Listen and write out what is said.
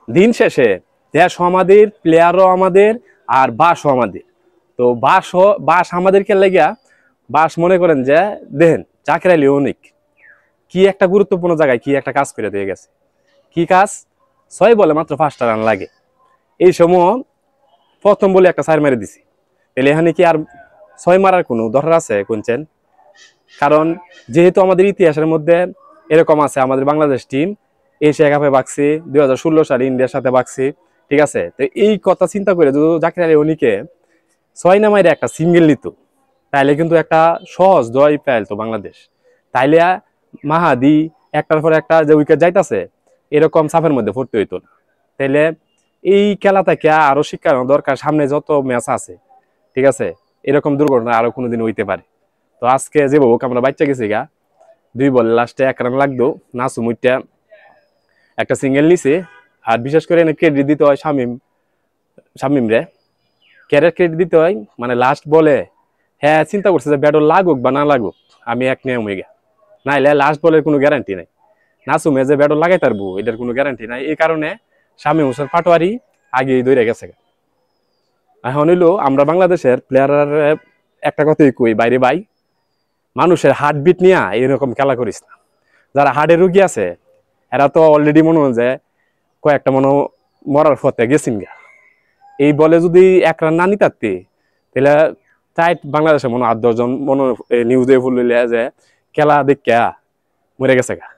দিন শেষে দেশও আমাদের, প্লেয়ারও আমাদের, আর বাসও আমাদের। তো বাস আমাদেরকে লেগা বাস মনে করেন যে দেখেন জাকের আলী অনেক কি একটা গুরুত্বপূর্ণ জায়গায় কি একটা কাজ করে দিয়ে গেছে। কি কাজ? 6 বলে মাত্র 5টা রান লাগে, এই সময় প্রথম বলে একটা 4 মেরে দিছি। তাহলে এখানে কি আর 6 মারার কোনো দরকার আছে কোনছেন? কারণ যেহেতু আমাদের ইতিহাসের মধ্যে এরকম আছে, আমাদের বাংলাদেশ টিম এশিয়া কাপে বাগছি, 2016 সালে ইন্ডিয়ার সাথে বাগছি, ঠিক আছে? তো এই কথা চিন্তা করে যদি জাকির আলী অনিকে 6 না মাইরে একটা সিঙ্গেল নিত, তাইলে কিন্তু একটা সহজ জয় পাইতো বাংলাদেশ। তাইলে মাহাদি একটার পর একটা যে উইকেট যাইতাছে এরকম চাপের মধ্যে পড়তে হইতো না। তাইলে এই খেলা থেকে আরো শিক্ষা দরকার, সামনে যত ম্যাচ আছে, ঠিক আছে, এরকম দুর্ঘটনা আরো কোনোদিন হইতে পারে। তো আজকে যে হোক আমরা বাচ্চা গেছি গা, 2 বল লাস্টে 1 রান লাগতো, নাসুম উইটা একটা সিঙ্গেল নিছে। আর বিশেষ করে ক্রেডিট দিতে হয় শামিম রে, ক্যারিয়ার ক্রেডিট দিতে হয়। মানে লাস্ট বলে হ্যাঁ চিন্তা করছে যে ব্যাটও লাগুক বা না লাগুক আমি এক নিয়ম হয়ে গে, নাইলে লাস্ট বলের কোনো গ্যারান্টি নাই। নাসুমে যে ব্যাটও লাগাই তারবো এটার কোনো গ্যারান্টি নাই। এই কারণে শামিম হোসেন পাটোয়ারি আগে দৌড়ে গেছে। এখন হইলো আমরা বাংলাদেশের প্লেয়ার একটা কথাই কই, বাইরে ভাই, মানুষের হার্টবিট নিয়ে এরকম খেলা করিস না। যারা হার্টের রুগী আছে এরা তো অলরেডি মনে হয় যে কয়েকটা মনে মরার পথে গেছিন গা। এই বলে যদি 1 রান না নিতারতে তাহলে টাইট বাংলাদেশে মনে 8-10 জন মনে নিউজে ফুল যে খেলা দেখা মরে গেছে গা।